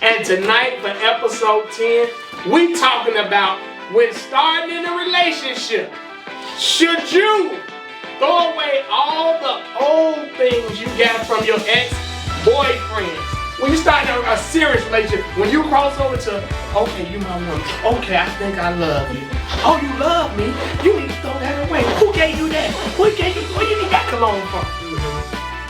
And tonight for episode 10, we talking about when starting in a relationship, should you throw away all the old things you got from your ex-boyfriends? When you start a serious relationship, when you cross over to, okay, you my woman, okay, I think I love you. Oh, you love me? You need to throw that away. Who gave you that? Where you need that cologne from?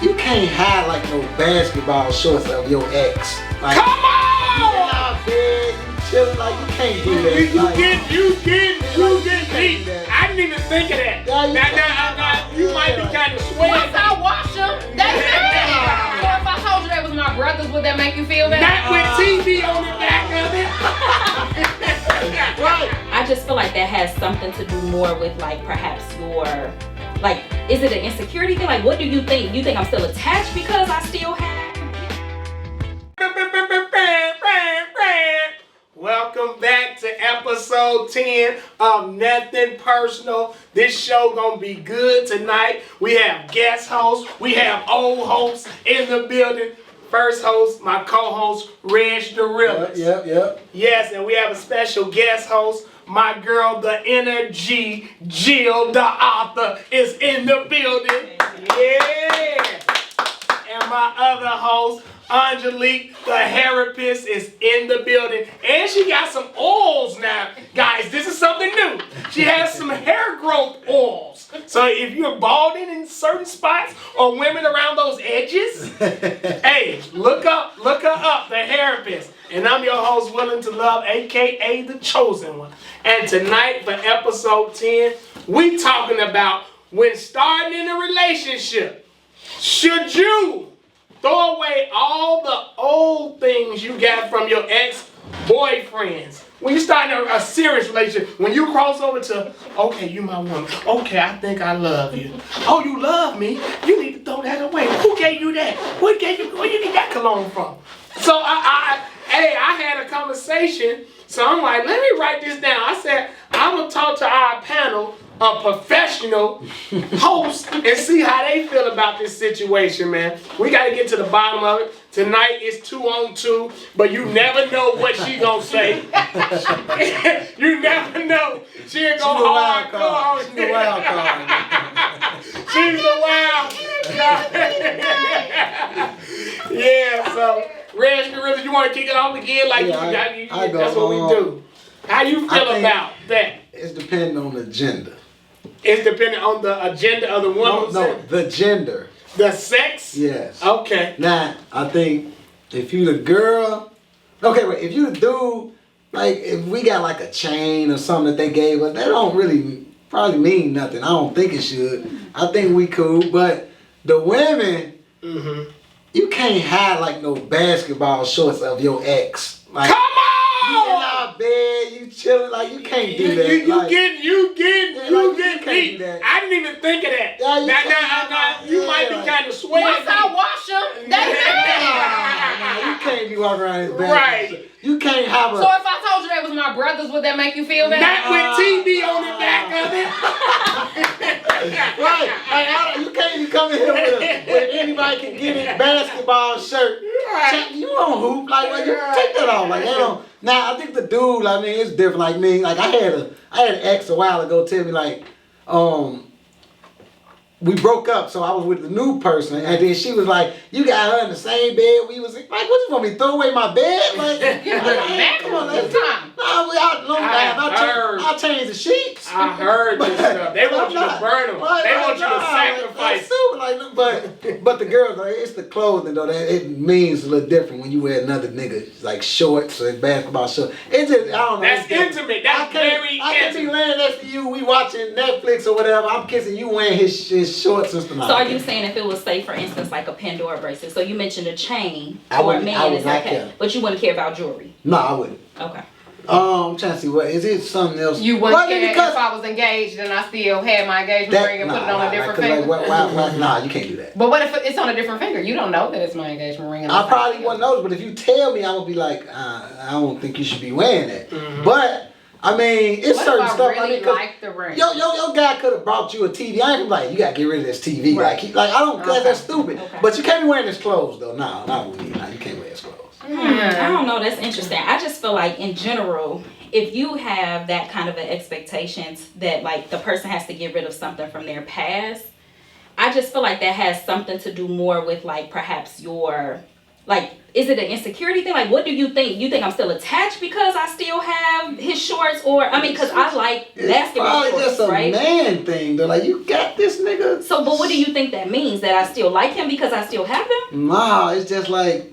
You can't hide like no basketball shorts of your ex. Like, come on! You get out bed, you chillin', like you can't do that. You get deep. I didn't even think of that. Now, you might be kind of sweaty. Once I wash them, that's it. So if I told you that was my brothers, would that make you feel that? Not with TV on the back of it. Right. I just feel like that has something to do more with like perhaps your, like, is it an insecurity thing? Like, what do you think? You think I'm still attached because I still have? Welcome back to episode 10 of Nuthin Personal. This show gonna be good tonight. We have guest hosts, we have old hosts in the building. First host, my co-host, Reg the Realist. Yep. Yes, and we have a special guest host. My girl, the inner G, Jill, the author, is in the building. Yeah. And my other host, Angelique, the therapist, is in the building. And she got some oils now. Guys, this is something new. She has some hair growth oils. So if you're balding in certain spots or women around those edges, hey, look her up, the therapist. And I'm your host, Willing to Love, a.k.a. The Chosen One. And tonight for episode 10, we talking about when starting in a relationship, should you throw away all the old things you got from your ex-boyfriends? When you start a serious relationship, when you cross over to, okay, you my woman, okay, I think I love you. Oh, you love me? You need to throw that away. Who gave you that? Where you need that cologne from? So I had a conversation, so I'm like, let me write this down. I said, I'm gonna talk to our panel of professional hosts and see how they feel about this situation, man. We gotta get to the bottom of it. Tonight is 2 on 2, but you never know what she gonna say. You never know. She ain't gonna hardcore. She's the wild card. She's the wild. Yeah, so Reg, you want to kick it off again? Like that's what we do. How you feel about that? It's depending on the gender. It's depending on the agenda of the woman. No, the gender. The sex? Yes. Okay. Now, I think if you the girl, okay, wait, if you the dude, like if we got like a chain or something that they gave us, that don't really probably mean nothing. I don't think it should. I think we cool, but the women, you can't hide like no basketball shorts of your ex. Like, come on! You in our bed, you chilling, like you can't do that. You get deep. That. I didn't even think of that. Yeah, you might be kind of sweaty. Once I wash them, that's it. You can't be walking around his bed. Right. You can't have a. So if I told you that was my brothers, would that make you feel that? Not with TV on the back of it. Right. Like, you can't be coming here with anybody can get it basketball shirt. Right. You don't hoop. Like, well, you take that off. Like, they don't. Now, I think the dude, I mean, it's different. Like me, like I had an ex a while ago tell me like, we broke up, so I was with the new person, and then she was like, "You got her in the same bed." We was like, "What you want me to throw away my bed?" Like, come on, let's time. I'll change the sheets. I heard this stuff. They want you to burn them. They want you to sacrifice. But the girls, like, it's the clothing though. That it means a little different when you wear another nigga like shorts or basketball shorts. It's just I don't know. That's intimate. That's very I can be laying next to you. We watching Netflix or whatever. I'm kissing you wearing his shorts and stuff. So are you saying if it was, say, for instance, like a Pandora bracelet? So you mentioned a chain I for a would man is not okay, care. but you wouldn't care about jewelry. No, I wouldn't. Okay. I'm trying to see what is it something else. You wouldn't care if I was engaged and I still had my engagement ring and put it on a different finger? Like, nah, you can't do that. But what if it's on a different finger? You don't know that it's my engagement ring. I probably wouldn't notice, but if you tell me, I'm gonna be like, I don't think you should be wearing that. But I mean, it's what certain if I stuff. Really I mean, like the ring. Your guy could have brought you a TV. I ain't gonna be like, you gotta get rid of this TV. Right. Like I don't. Okay. That's stupid. Okay. But you can't be wearing his clothes though. No, not with me. No, you can't wear his clothes. I don't know. That's interesting. I just feel like in general, if you have that kind of an expectations that like the person has to get rid of something from their past, I just feel like that has something to do more with like perhaps your, like, is it an insecurity thing? Like, what do you think? You think I'm still attached because I still have his shorts? Or, I mean, because I like basketball It's shorts, just a right? man thing. They're like, you got this nigga. So, but what do you think that means? That I still like him because I still have him? Nah, it's just like,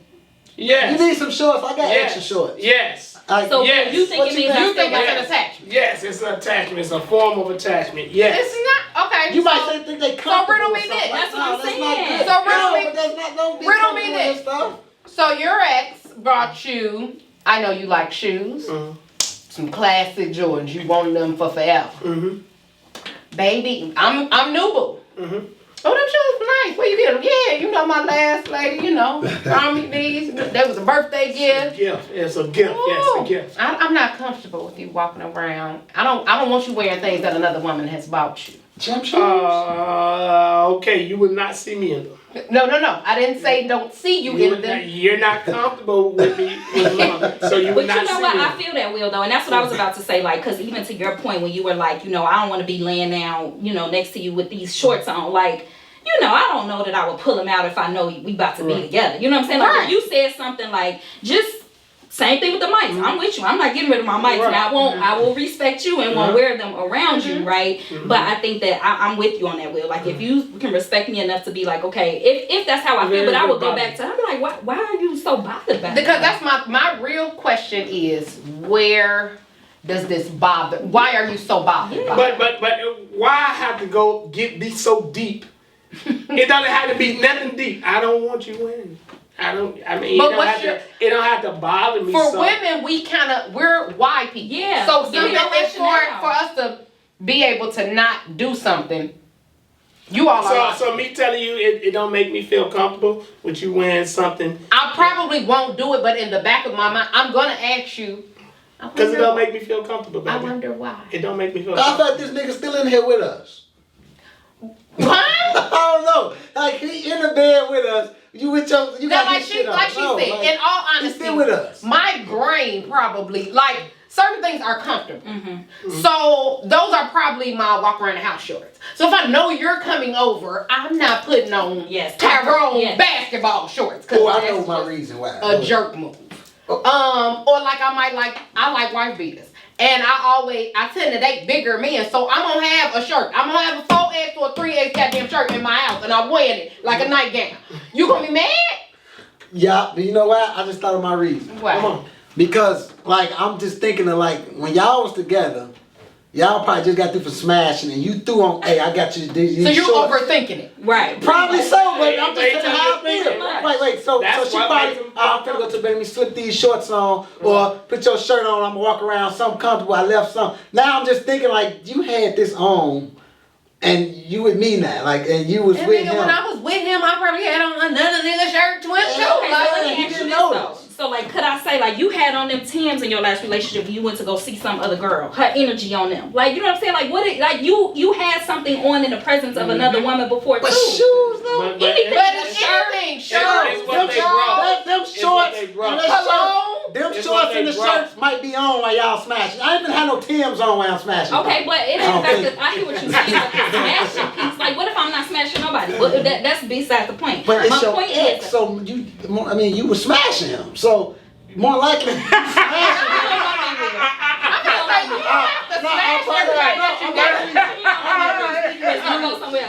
Yes. you need some shorts. I got Yes. extra shorts. Yes. Like, So, Yes. you think What it you means think? I You still think like it's him? an attachment? Yes, it's an attachment. It's a form of attachment. Yes. It's not okay. you so, might say think they comfortable. riddle or me something. this. That's what I'm That's saying. not good. So riddle No, me- but that's not, don't be riddle me comfortable with this. stuff. So your ex brought you. I know you like shoes. Some classic Jordans. You want them for forever. Mm-hmm. Baby, I'm new boo. Mm-hmm. Oh, them shoes nice. Where you get them? Yeah, you know my last lady. You know, found me these. That was a birthday gift. It's a gift. Yes, Ooh. a gift. I'm not comfortable with you walking around. I don't want you wearing things that another woman has bought you. Gym shoes. Okay, you would not see me in them. No. I didn't say don't see you in would them. not- you're not comfortable with me with them, so you would But not you know see what? me. I feel that, Will, though. And that's what I was about to say. Like, because even to your point when you were like, you know, I don't want to be laying down, you know, next to you with these shorts on. Like, you know, I don't know that I would pull them out if I know we about to be Right. together. You know what I'm saying? Like, Right. if you said something like, just same thing with the mics. I'm with you. I'm not getting rid of my mics. Right. And I will respect you and won't wear them around you, right? Mhm. But I think that I'm with you on that, Will. Like, if you can respect me enough to be like, okay, if that's how I feel, but I would go back to, I'd be like, why are you so bothered by Because that? that's my real question is where does this bother? Why are you so bothered? by it? But why have to be so deep? It doesn't have to be nothing deep. I don't want you in. I mean, But it don't, what's have your- to, it don't have to bother me. For so. women, we're why people. Yeah. So Give me something the is for rationale. us to be able to not do something. You all are. So me telling you, it don't make me feel comfortable with you wearing something I probably won't do it, but in the back of my mind, I'm gonna ask you. because it don't make me feel comfortable, I baby. wonder why. It don't make me feel I comfortable. thought this nigga still in here with us. What? I don't know. Like he in the bed with us. You with your you Now, got like your she shit on. said, No, in all he's honesty, still with us. my brain probably like certain things are comfortable. Mm-hmm. So those are probably my walk around the house shorts. So if I know you're coming over, I'm not putting on Yes. Tyrone Yes. basketball shorts because Oh, I know that's my just reason why. a jerk move. Or like I like wife beaters. And I tend to date bigger men, so I'm gonna have a shirt. I'm gonna have a 4X or a 3X goddamn shirt in my house, and I'm wearing it like a nightgown. You gonna be mad? Yeah, but you know what? I just thought of my reason. Why? Come on. Because like I'm just thinking of like when y'all was together, y'all probably just got through for smashing and you threw on, hey, I got you these So you're shorts. overthinking it. Right. Probably so, but I'm just Wait telling till how I you feel. think it. Wait, so That's she what probably, makes them I'm finna go to bed, let me slip these shorts on, or put your shirt on, I'm gonna walk around something comfortable, I left some. Now I'm just thinking like, you had this on, and you with me now, like, and you was And with nigga, him. when I was with him, I probably had on another nigga shirt too. Okay, Like, so let me he ask you didn't this notice. though. So like, could I say like you had on them Timbs in your last relationship when you went to go see some other girl, her energy on them, like you know what I'm saying? Like what? You had something on in the presence of another woman before But too. shoes though, But- Anything, But a it's shirt. anything, It's shirt, what they brought. them It's shorts, what they brought. and that cologne. them It's shorts what and they the brought. shirts might be on while y'all smashing. I ain't even had no Timbs on while I'm smashing. Okay, but it I don't ain't back think- to, I hear what you're saying, but the smashing piece, like what if I'm not smashing nobody? Well, that's besides the point. But it's My your point ex, is, so you were smashing him. So more likely, you smashing him.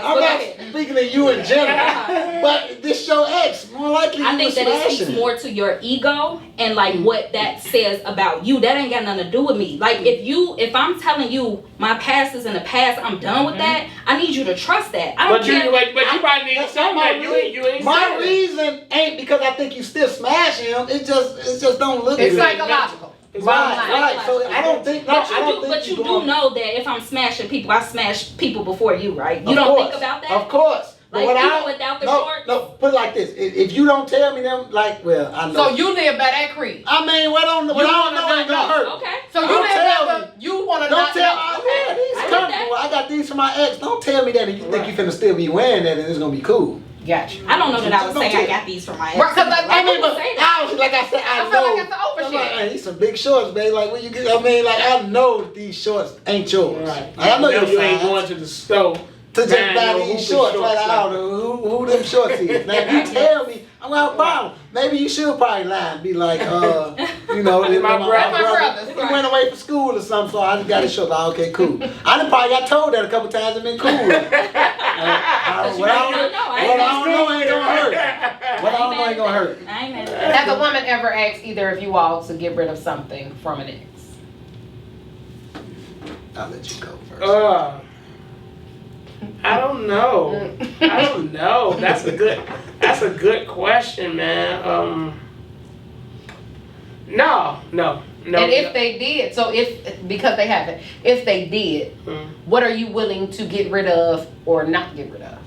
I'm not speaking of you in general, but this your ex. More likely, I you think was that it smashing speaks him. more to your ego and like what that says about you. That ain't got nothing to do with me. Like if I'm telling you my past is in the past, I'm done with that. I need you to trust that. I don't But care. you probably need to That's say not my that. reason. You ain't My saying that. reason ain't because I think you still smashing him. It just don't look It's good. psychological. Right. So I don't think. No, But I don't you, think but you going- do know that if I'm smashing people, I smash people before you, right? You Of don't course, think about that? Of course. But Like, what even I, without the no, shorts? no, put it like this. If you don't tell me them, like, well, I know. So you live by that creed. I mean, what I don't know wanna know ain't not gonna hurt. Okay. So you Don't live tell by me. you want to Don't not tell know. me, yeah, these I get comfortable. I got these from my ex. Don't tell me that and you think you finna still be wearing that and it's gonna be cool. Got you. I don't know that I would say I Okay. got these from my ex. Right, 'cause I mean, but say that. like I said, I I feel know. like that's an I'm like, overshare. hey, these some big shorts, babe. Like, when you get, I mean, like, I know that these shorts ain't yours. Right. Like, I know you your ain't size. going to the store To just buying buy no these hooping shorts, like, I like don't know who them shorts is. Now, if you tell me, I'm gonna buy them. Maybe you should probably lie and be like, you know, My my brothers. He went away for school or something, so I just got his shorts. Like, okay, cool. I done probably got told that a couple times and been cool. What I don't know ain't gonna hurt. What I don't know ain't gonna hurt. I ain't mad at that. Has a woman ever asked either of you all to get rid of something from an ex? I'll let you go first. I don't know. I don't know. That's a good question, man. No. And if they did, so because they haven't, if they did, what are you willing to get rid of or not get rid of?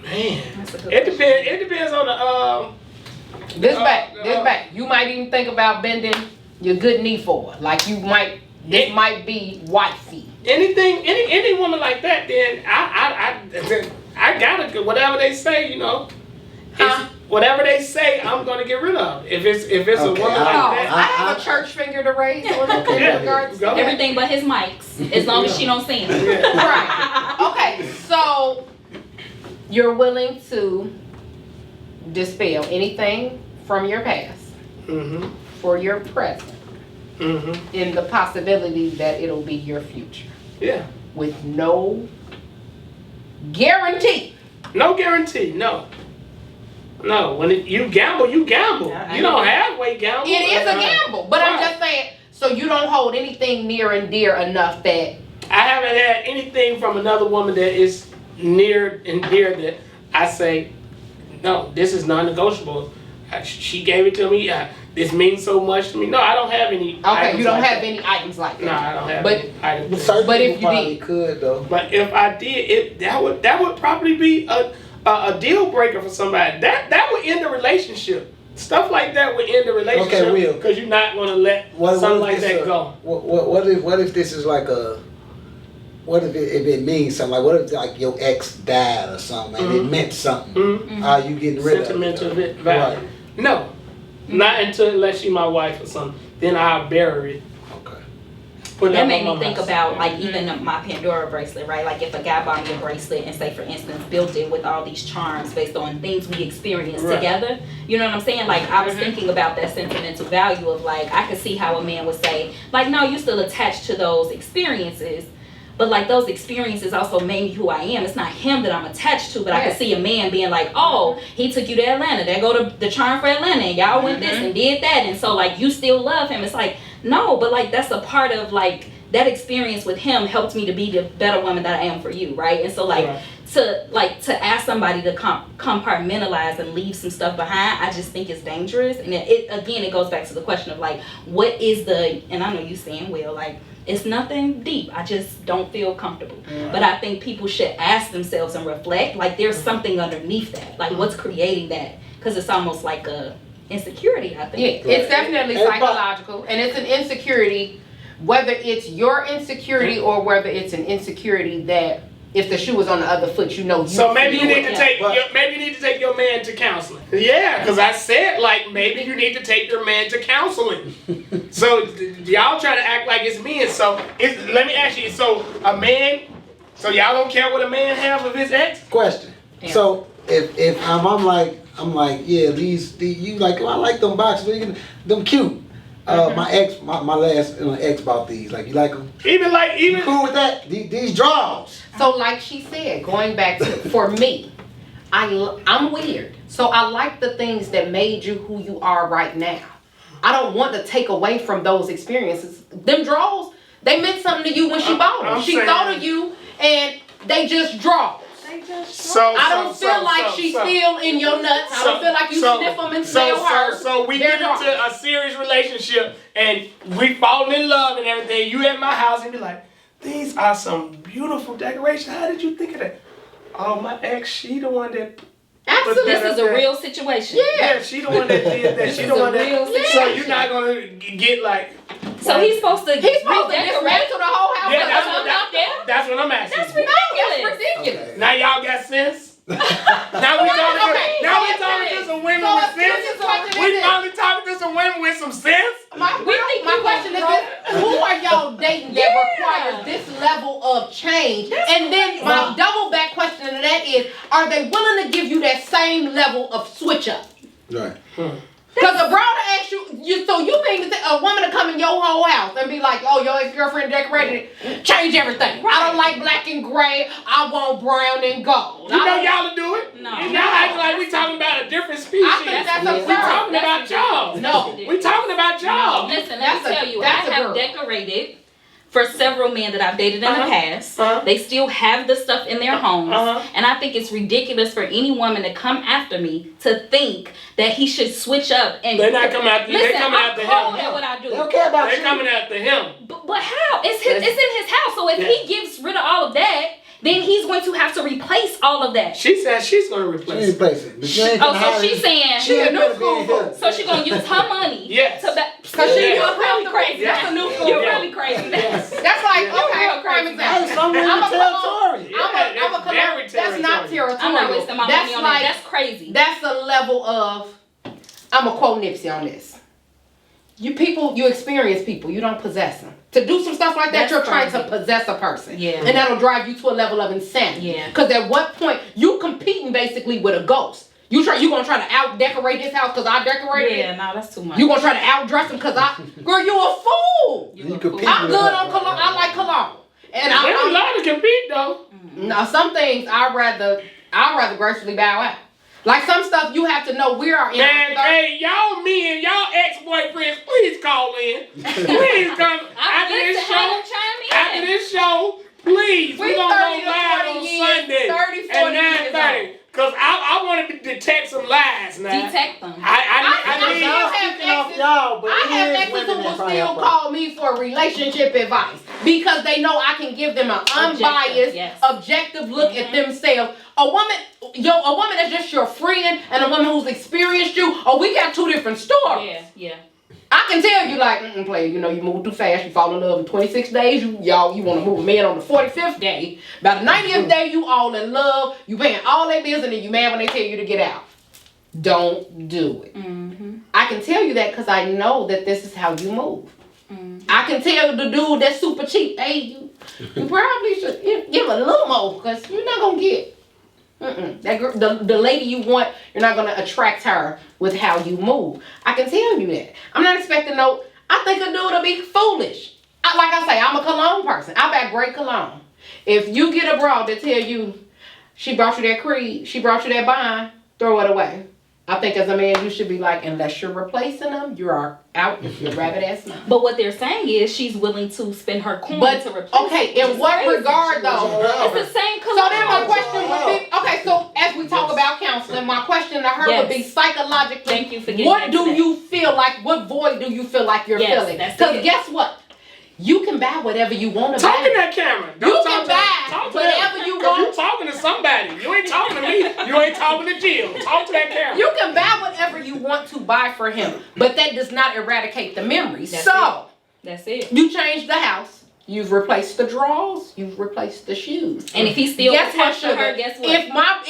Man, That's a good it question. depends. It depends on the This back. You might even think about bending your good knee forward. Like this might be wifey. anything, any woman like that. Then I gotta whatever they say. You know, Huh? whatever they say, I'm gonna get rid of. If it's a Okay, woman Oh, like I that. have a church finger to raise on Yeah, in regards to go that. Everything but his mics, as long as she don't see him. Right. Okay, so you're willing to dispel anything from your past Mhm. for your present Mhm. in the possibility that it'll be your future Yeah. with no guarantee. No guarantee. No. When you gamble, you gamble. Yeah, You don't halfway gamble. It is a gamble, but I'm Right. just saying, so you don't hold anything near and dear enough that I haven't had anything from another woman that is near and dear that I say, no, this is non-negotiable. She gave it to me. This means so much to me. No, I don't have any. okay, items you don't like have that. any items like No, that. I don't have But- any items. Certain But if people you probably did. could though. But if I did, that would probably be a deal breaker for somebody. That would end the relationship. Stuff like that would end the relationship. Okay, Will. Because you're not gonna let What something if like this, that go. What if this is like what if it means something? Like, what if like your ex died or something and it meant something? Mhm. Are you getting rid Sentimental of it? value. No, not unless she's my wife or something. Then I'll bury it. Okay. Put it That up made on me my think house. about like even my Pandora bracelet, right? Like if a guy bought me a bracelet and say for instance built it with all these charms based on things we experienced Right. together, you know what I'm saying? Like I was thinking about that sentimental value of like I could see how a man would say like no, you still attached to those experiences. But like those experiences also made me who I am. It's not him that I'm attached to, but I Yeah. could see a man being like, oh, he took you to Atlanta. There go to the charm for Atlanta, and y'all went this and did that, and so like you still love him. It's like no, but like that's a part of like that experience with him helped me to be the better woman that I am for you, right? And so like Right. to ask somebody to compartmentalize and leave some stuff behind, I just think it's dangerous. And it again, it goes back to the question of like, what is the? And I know you saying Will like. It's nothing deep. I just don't feel comfortable. But I think people should ask themselves and reflect. Like there's something underneath that. Like what's creating that? Because it's almost like a insecurity. I think. Yeah, it's definitely Hey, psychological, and it's an insecurity, whether it's your insecurity or whether it's an insecurity that if the shoe was on the other foot, you know. So maybe you need to Yeah. take your man to counseling. Yeah, because I said like maybe you need to take your man to counseling. So y'all trying to act like it's men. So let me ask you. So a man. So y'all don't care what a man have of his ex? Question. Yeah. So if I'm like yeah these you like I like them boxes. Where you can, them cute. My last ex bought these. Like you like them? You cool with that? These drawers. So like she said, going back to for me, I'm weird. So I like the things that made you who you are right now. I don't want to take away from those experiences. Them drawers, they meant something to you when she bought them. I'm She saying- thought of you and they just drawers. I don't feel like she's still in your nuts. I don't feel like you sniff them and smell her. So we They're get into a serious relationship and we falling in love and everything. You at my house and be like, these are some beautiful decorations. How did you think of that? Oh, my ex, she the one that. Absolutely. This is a real situation. Yeah. Yeah, she the one that did that. She the one that. real So situation. you're not gonna get like. So he's supposed to He's supposed to redecorate. dismantle the whole house. Yeah, because I'm not there. that's what I'm asking. That's you. No, that's ridiculous. Okay. Now y'all got sense. Now we talking to some women with sense. We finally talking to some women with some sense. My question is this: who are y'all dating that requires this level of change? And then my double back question to that is: are they willing to give you that same level of switch up? Right. Because a brother asks you, so you mean a woman to come in your whole house and be like, oh, your ex-girlfriend decorated it, change everything. Right. I don't like black and gray, I want brown and gold. You know y'all to do it? No. Y'all acting like we talking about a different species. I think that's absurd. We talking about y'all. No. We talking about y'all. Listen, let me tell you, I have decorated for several men that I've dated in the past. They still have the stuff in their homes. And I think it's ridiculous for any woman to come after me to think that he should switch up. And they're not coming after you. They're coming after him. At what I do. They don't care about you. They're coming after him. But how? It's in his house. So if he gets rid of all of that, then he's going to have to replace all of that. She said she's going to replace it. Replace it. But you ain't gonna So she's saying she ain't gonna be in here. so she's gonna use her money. Yes. Because you're really crazy. That's a new school. You're really crazy. That's like, okay, prime example. Hey, some women territorial. I'm a very that's not territorial. I'm not wasting my money on that. That's crazy. That's a level of, I'm gonna quote Nipsey on this. You experience people, you don't possess them. To do some stuff like that, you're trying to possess a person. Yeah. And that'll drive you to a level of insanity. Yeah. Because at what point, you competing basically with a ghost. You gonna try to out-decorate this house because I decorated it? Yeah, no, that's too much. You gonna try to outdress him because girl, you a fool. You compete I'm with good her. on cologne. I like cologne. And There's a lot to compete though. now some things I'd rather gracefully bow out. Like some stuff you have to know we are in. Man, hey, y'all men, y'all ex-boyfriends, please call in. Please come after this show. Please, we're gonna go live on Sunday 30, 40 at 9:30. Cause I want to detect some lies now. Detect them. I have exes who will still call me for relationship advice because they know I can give them an unbiased, objective look at themselves. A woman that's just your friend and a woman who's experienced you, we got two different stories. Yeah. I can tell you like, player, you move too fast, you fall in love in 26 days, you want to move a man on the 45th day. By the 90th day, you all in love, you paying all their bills, and then you mad when they tell you to get out. Don't do it. I can tell you that because I know that this is how you move. I can tell the dude that's super cheap, hey, you probably should give a little more because you're not going to get that girl, the lady you want, you're not going to attract her with how you move. I can tell you that. I'm not expecting I think a dude will be foolish. Like I say, I'm a cologne person. I buy great cologne. If you get a broad that tell you she brought you that Creed, she brought you that Bond, throw it away. I think as a man, you should be like, unless you're replacing them, you are out with your rabbit ass mouth. But what they're saying is she's willing to spend her coin to replace okay, in what regard though? It's the same color. So then my question would be, okay, so as we talk about counseling, my question to her would be psychologically, thank you for getting what do you feel like, what void do you feel like you're feeling? Because guess what? You can buy whatever you want to buy. Talk in that camera. You can buy whatever you want. You talking to somebody. You ain't talking to me. You ain't talking to Jill. Talk to that camera. You can buy whatever you want to buy for him, but that does not eradicate the memories. That's it. You changed the house. You've replaced the drawers. You've replaced the shoes. And if he's still attached to her, guess what?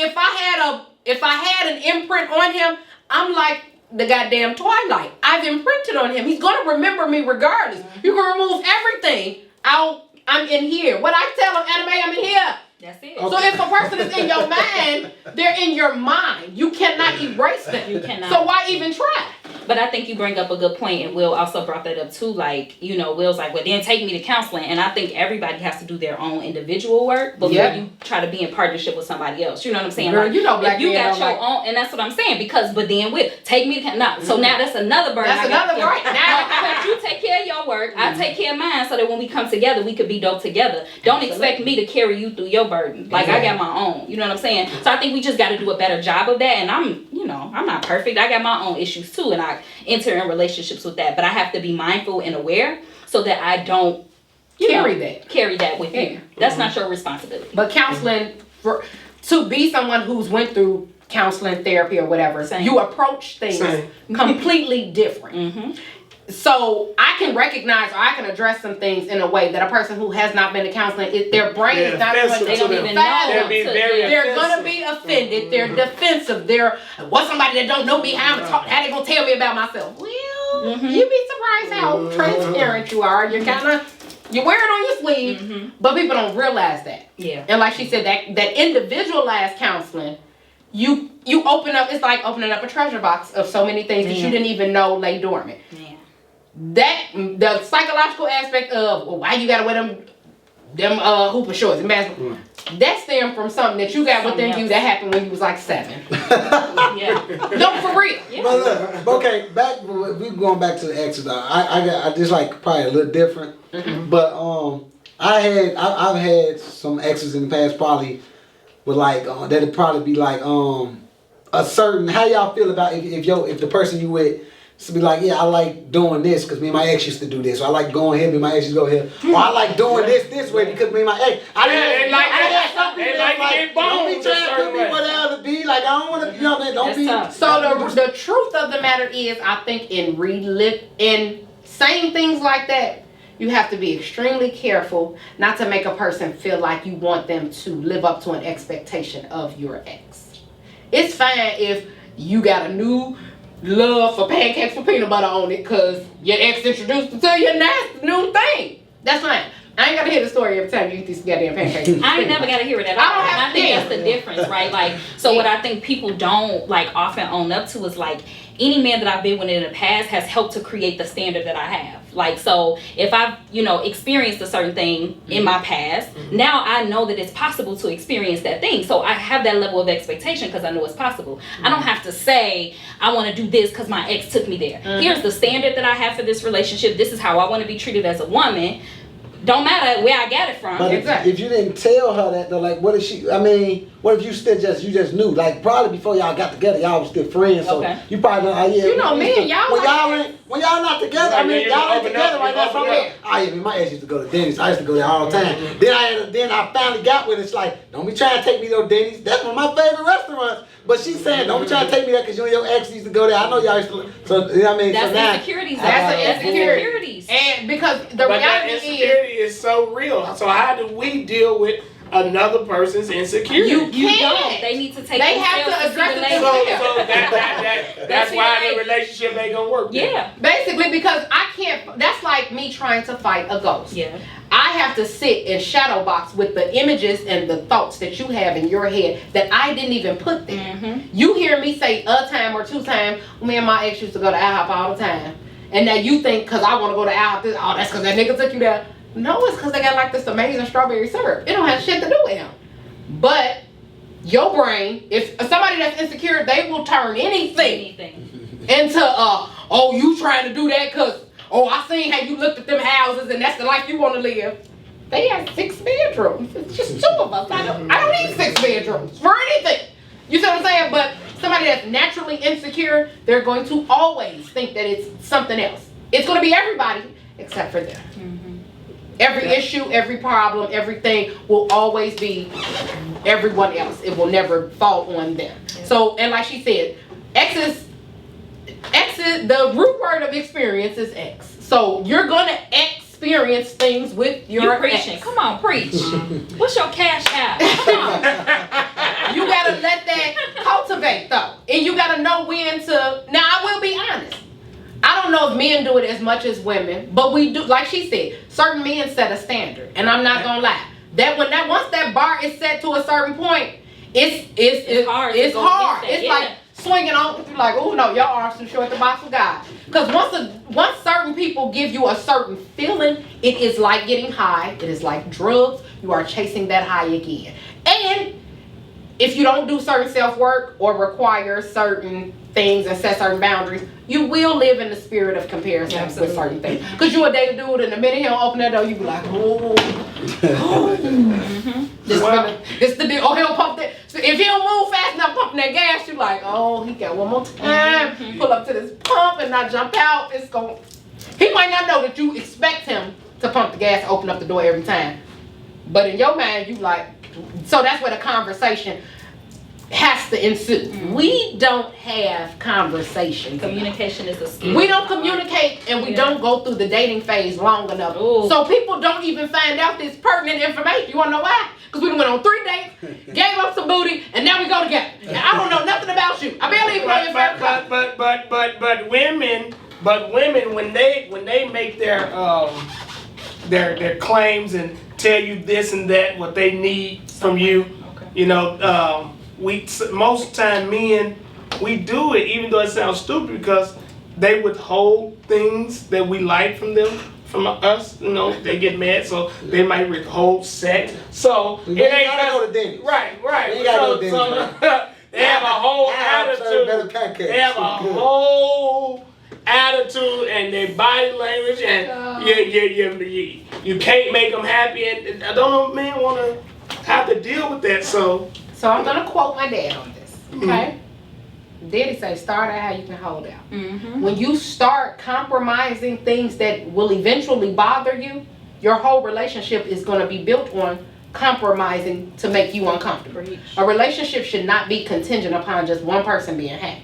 If I had an imprint on him, I'm like the goddamn Twilight. I've imprinted on him. He's gonna remember me regardless. You can remove everything. I'm in here. What I tell him, anime, I'm in here. That's it. So if a person is in your mind, they're in your mind. You cannot erase them. You cannot. So why even try? But I think you bring up a good point, and Will also brought that up too. Like, Will's like, well, then take me to counseling. And I think everybody has to do their own individual work before you try to be in partnership with somebody else. You know what I'm saying? Girl, like, black you got your own, and that's what I'm saying. But then take me to So now that's another burden. That's another right. Now you take care of your work, I take care of mine, so that when we come together, we could be dope together. Don't expect me to carry you through your burden. Like I got my own. You know what I'm saying? So I think we just got to do a better job of that. And I'm not perfect. I got my own issues too, and I enter in relationships with that. But I have to be mindful and aware so that I don't carry that with you. That's not your responsibility. But counseling, to be someone who's went through counseling, therapy, or whatever, you approach things completely different. So I can recognize or I can address some things in a way that a person who has not been to counseling, their brain is not going to They don't even know. They're gonna be offended. They're defensive. They're what's somebody that don't know me? How they gonna tell me about myself? Well, you'd be surprised how transparent you are. You wear it on your sleeve, but people don't realize that. Yeah. And like she said, that individualized counseling, you open up. It's like opening up a treasure box of so many things that you didn't even know lay dormant. Yeah. That the psychological aspect of why you gotta wear them hooper shorts and basketball, that stemmed from something that you got within you that happened when you was like 7. Yeah. No, for real. Yeah. But look, okay, we going back to the exes. I just like probably a little different. But I've had some exes in the past probably with like that'd probably be like a certain, how y'all feel about if the person you with to be like, yeah, I like doing this because me and my ex used to do this. Or I like going here, me and my ex used to go here. Or I like doing this way because me and my ex. They like to get don't be boned trying a to certain put me way. where they ought to be. Like, I don't want to, you know what I mean? Don't That's be. tough. So the truth of the matter is, I think in saying things like that, you have to be extremely careful not to make a person feel like you want them to live up to an expectation of your ex. It's fine if you got a new love for pancakes with peanut butter on it because your ex introduced it to you and that's the new thing. That's fine. I ain't gotta hear the story every time you eat these goddamn pancakes. I ain't never gotta hear it at all. I don't have and I think to. that's the difference, right? Like, so what I think people don't like often own up to is like any man that I've been with in the past has helped to create the standard that I have. Like, so if I've, experienced a certain thing in my past, now I know that it's possible to experience that thing. So I have that level of expectation because I know it's possible. I don't have to say, I want to do this because my ex took me there. Here's the standard that I have for this relationship. This is how I want to be treated as a woman. Don't matter where I got it from. But if you didn't tell her that though, like what if what if you just knew? Like probably before y'all got together, y'all was still friends. So you probably know, You know me and y'all. When y'all not together, y'all ain't together right now. So I'm like, my ex used to go to Denny's. I used to go there all the time. Then I finally got with it. It's like, don't be trying to take me to Denny's. That's one of my favorite restaurants. But she's saying, don't be trying to take me there because you and your ex used to go there. I know y'all used to. So you know what I mean? That's so now, insecurities. That's insecurities. And because the But that reality insecurity is so real. So how do we deal with another person's insecurity? You You can't. don't. They need to take They have themselves to address see it the So label. that's why right. the relationship ain't gonna work. Yeah. basically because I can't. That's like me trying to fight a ghost. Yeah. I have to sit in shadow box with the images and the thoughts that you have in your head that I didn't even put there. You hear me say a time or 2 times, me and my ex used to go to IHOP all the time. And now you think because I want to go to IHOP, that's because that nigga took you there. No, it's because they got like this amazing strawberry syrup. It don't have shit to do with him. But your brain, if somebody that's insecure, they will turn anything into oh, you trying to do that because I seen how you looked at them houses and that's the life you want to live. They have 6 bedrooms. It's just 2 of us. I don't need 6 bedrooms for anything. You see what I'm saying? But somebody that's naturally insecure, they're going to always think that it's something else. It's going to be everybody except for them. Every issue, every problem, everything will always be everyone else. It will never fall on them. So, and like she said, exes, the root word of experience is ex. So you're gonna experience things with your preaching. ex. Come on, preach. What's your cash out? Come on. You gotta let that cultivate though. And you gotta know when to, now I will be honest. I don't know if men do it as much as women, but we do, like she said, certain men set a standard. And I'm not gonna lie. Once that bar is set to a certain point, it's hard. It's like swinging on, you're like, oh no, your arms too short, the box of God. Because once certain people give you a certain feeling, it is like getting high. It is like drugs. You are chasing that high again. And if you don't do certain self-work or require certain things and set certain boundaries, you will live in the spirit of comparison with certain things. Because you a date a dude and the minute he don't open that door, you be like, oh. This the deal. Oh, he'll pump that. So if he don't move fast enough pumping that gas, you like, oh, he got one more time. Pull up to this pump and not jump out. He might not know that you expect him to pump the gas, open up the door every time. But in your mind, you like, so that's where the conversation has to ensue. We don't have conversations. Communication is a skill. We don't communicate and we don't go through the dating phase long enough. Ooh. So people don't even find out this pertinent information. You wanna know why? Because we done went on 3 dates, gave up some booty, and now we go together. And I don't know nothing about you. I barely even know your favorite color. But women when they make their claims and tell you this and that what they need from you, you know, most time men we do it even though it sounds stupid because they withhold things that we like from them. From us, you know, they get mad, so they might withhold sex. So it ain't gotta go to Denny's. Right. You gotta go to Denny's. They have a whole attitude. They have a whole attitude and their body language, and you can't make them happy. And I don't know, men want to have to deal with that. So I'm gonna quote my dad on this. Okay. Daddy say, start out how you can hold out. When you start compromising things that will eventually bother you, your whole relationship is going to be built on compromising to make you uncomfortable. A relationship should not be contingent upon just one person being happy.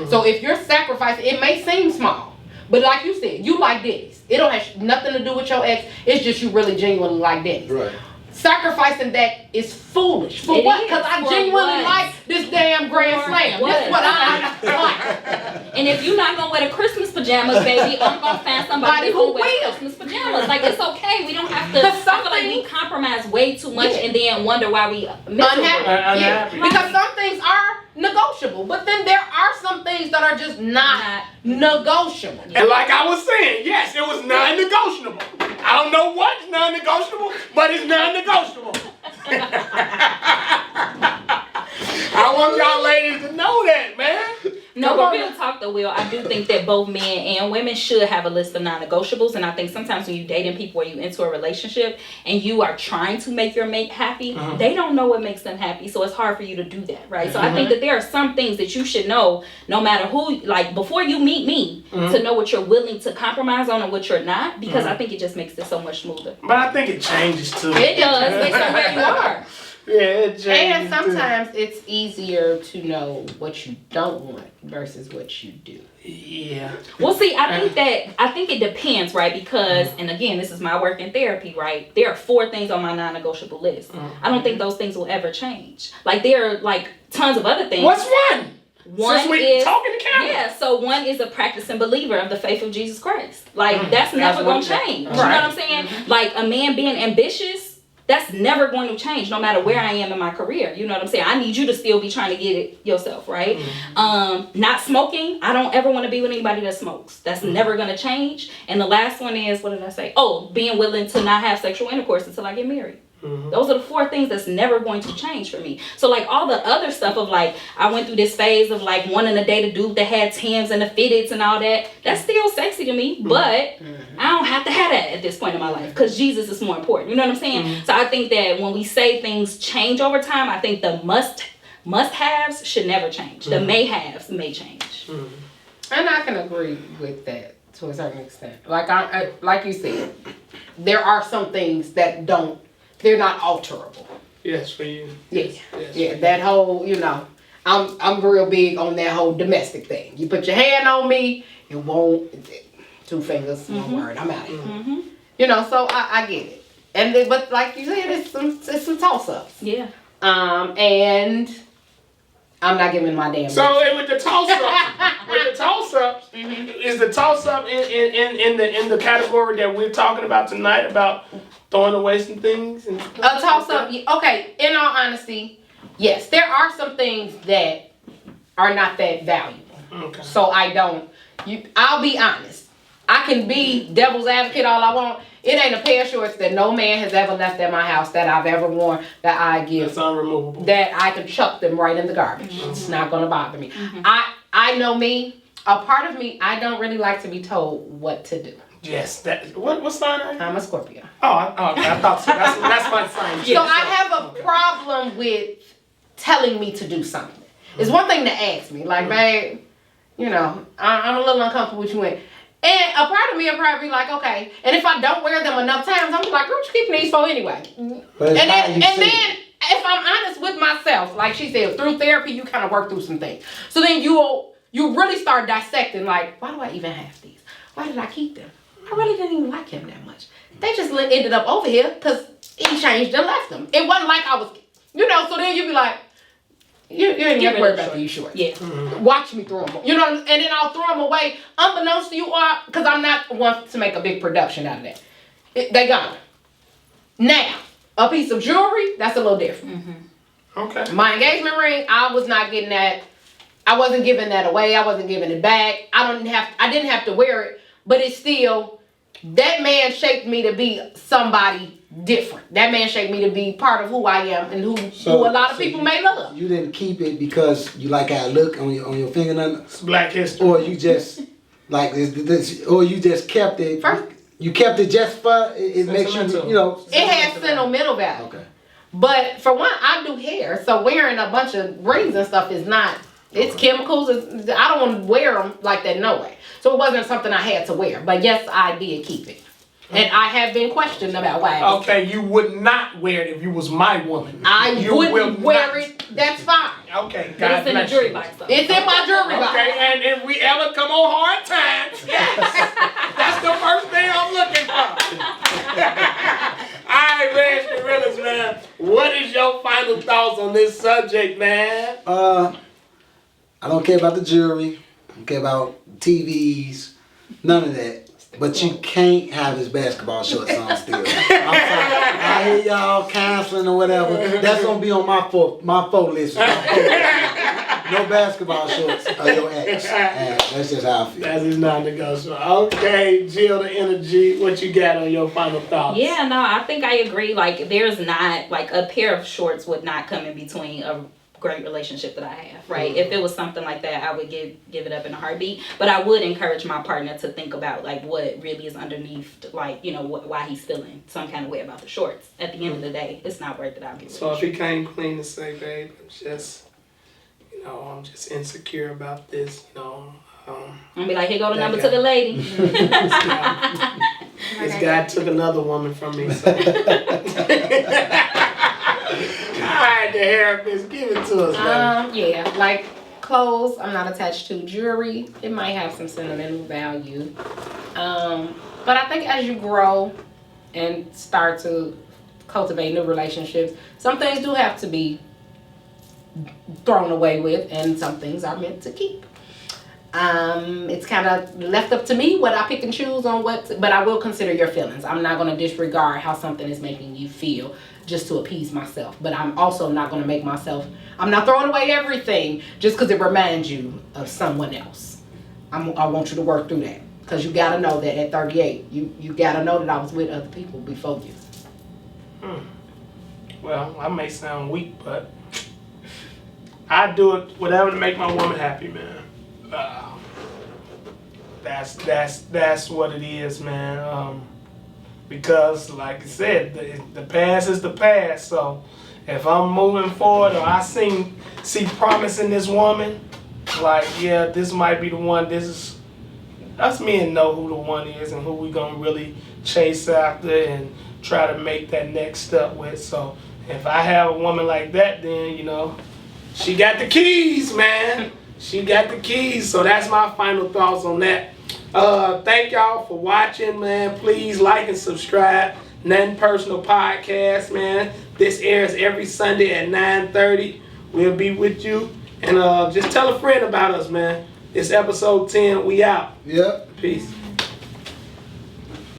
So if you're sacrificing, it may seem small, but like you said, you like Denny's. It don't have nothing to do with your ex. It's just you really genuinely like Denny's. Right. Sacrificing that is foolish. For what? Because I genuinely like this damn Grand Slam. That's what I like. And if you're not gonna wear the Christmas pajamas, baby, I'm gonna find somebody who wear will. Christmas pajamas. Like, it's okay. We don't have to. I feel like we compromise way too much and then wonder why we unhappy. Because some things are negotiable, but then there are some things that are just not negotiable. And like I was saying, yes, it was non-negotiable. I don't know what's non-negotiable, but it's non-negotiable. I want y'all ladies to know that, man. No, but real talk though, Will, I do think that both men and women should have a list of non-negotiables. And I think sometimes when you're dating people or you into a relationship and you are trying to make your mate happy, they don't know what makes them happy. So it's hard for you to do that, right? So I think that there are some things that you should know, no matter who, like before you meet me, to know what you're willing to compromise on and what you're not, because I think it just makes it so much smoother. But I think it changes too. It does, based on where you are. Yeah, it changes. And sometimes it's easier to know what you don't want versus what you do. Yeah. Well, see, I think it depends, right? Because, and again, this is my work in therapy, right? There are 4 things on my non-negotiable list. I don't think those things will ever change. Like, there are like tons of other things. What's one? One Since we is talking to camera. Yeah, so one is a practicing believer of the faith of Jesus Christ. Like that's never gonna change. You know what I'm saying? Like a man being ambitious, that's never going to change no matter where I am in my career. You know what I'm saying? I need you to still be trying to get it yourself, right? Not smoking. I don't ever want to be with anybody that smokes. That's never going to change. And the last one is, what did I say? Oh, being willing to not have sexual intercourse until I get married. Those are the 4 things that's never going to change for me. So like all the other stuff of like, I went through this phase of like wanting to date a dude that had Timbs and the fitteds and all that. That's still sexy to me, but I don't have to have that at this point in my life because Jesus is more important. You know what I'm saying? So I think that when we say things change over time, I think the must-haves should never change. The may-haves may change. And I can agree with that to a certain extent. Like I like you said, there are some things that they're not alterable. Yes, for you. Yes. Yeah. That whole, you know, I'm real big on that whole domestic thing. You put your hand on me, it won't. 2 fingers, 1 word. I'm out of here. You know, so I get it. And then, but like you said, it's some toss-ups. Yeah. And I'm not giving my damn. So with the toss-ups, is the toss-up in the category that we're talking about tonight about throwing away some things? And a toss-up. Okay. In all honesty, yes, there are some things that are not that valuable. Okay. So I'll be honest. I can be devil's advocate all I want. It ain't a pair of shorts that no man has ever left at my house that I've ever worn that I give. It's unremovable. That I can chuck them right in the garbage. It's not gonna bother me. I know me. A part of me, I don't really like to be told what to do. Yes. What sign are you? I'm a Scorpio. I thought so. That's my sign. So I have a problem with telling me to do something. It's one thing to ask me, like, babe, you know, I'm a little uncomfortable with you in. And a part of me will probably be like, okay. And if I don't wear them enough times, I'm like, what you keeping these for anyway? And then if I'm honest with myself, like she said, through therapy, you kind of work through some things. So then you really start dissecting, like, why do I even have these? why did I keep them? I really didn't even like him that much. They just ended up over here because he changed and left them. It wasn't like I was, so then you be like, you ain't even worried about these shorts. Yeah. Watch me throw them. And then I'll throw them away unbeknownst to you because I'm not one to make a big production out of that. They gone. Now, a piece of jewelry, that's a little different. Okay. My engagement ring, I was not getting that. I wasn't giving that away. I wasn't giving it back. I didn't have to wear it, but it's still, that man shaped me to be somebody different. That man shaped me to be part of who I am and who a lot of people may love. You didn't keep it because you like how it look on your fingernail? It's Black History. Or you just like this, or you just kept it. First, you kept it just for it makes you it has sentimental value. Okay. But for one, I do hair, so wearing a bunch of rings and stuff is not. It's chemicals. I don't want to wear them like that, no way. So it wasn't something I had to wear. But yes, I did keep it. And I have been questioned about why. Okay, you would not wear it if you was my woman. I wouldn't wear it. That's fine. Okay, But God it's in the bless jewelry you. box though. It's in my jewelry box. Okay, and if we ever come on hard times, yes, that's the first thing I'm looking for. All right, Reg Gorillas, man. What is your final thoughts on this subject, man? I don't care about the jewelry. I don't care about TVs. None of that. But you can't have his basketball shorts on still. I'm sorry. I hear y'all canceling or whatever. That's gonna be on my four list. No basketball shorts or your ex. And that's just how I feel. That is non-negotiable. Okay, Jill the Energy, what you got on your final thoughts? Yeah, no, I think I agree. Like, there's not, like, a pair of shorts would not come in between a great relationship that I have, right? If it was something like that, I would give it up in a heartbeat. But I would encourage my partner to think about, like, what really is underneath, like, why he's feeling some kind of way about the shorts. At the end of the day, it's not worth it. I'll give it. So if he came clean to say, babe, I'm just insecure about this, I'm gonna be like, here go the number to the lady. This guy took another woman from me. So. Alright, the therapist, give it to us, baby. Yeah, like clothes, I'm not attached to. Jewelry, it might have some sentimental value. But I think as you grow and start to cultivate new relationships, some things do have to be thrown away with, and some things are meant to keep. It's kind of left up to me what I pick and choose on but I will consider your feelings. I'm not going to disregard how something is making you feel just to appease myself. But I'm also not going to I'm not throwing away everything just because it reminds you of someone else. I want you to work through that. Because you got to know that at 38, you got to know that I was with other people before you. Well, I may sound weak, but I do it whatever to make my woman happy, man. That's what it is, man. Because, like I said, the past is the past. So, if I'm moving forward or I see promise in this woman, like, yeah, this might be the one. That's me and know who the one is and who we gonna really chase after and try to make that next step with. So, if I have a woman like that, then she got the keys, man. She got the keys. So that's my final thoughts on that. Thank y'all for watching, man. Please like and subscribe. Nothing Personal Podcast, man. This airs every Sunday at 9:30. We'll be with you. And just tell a friend about us, man. It's episode 10. We out. Yep. Peace.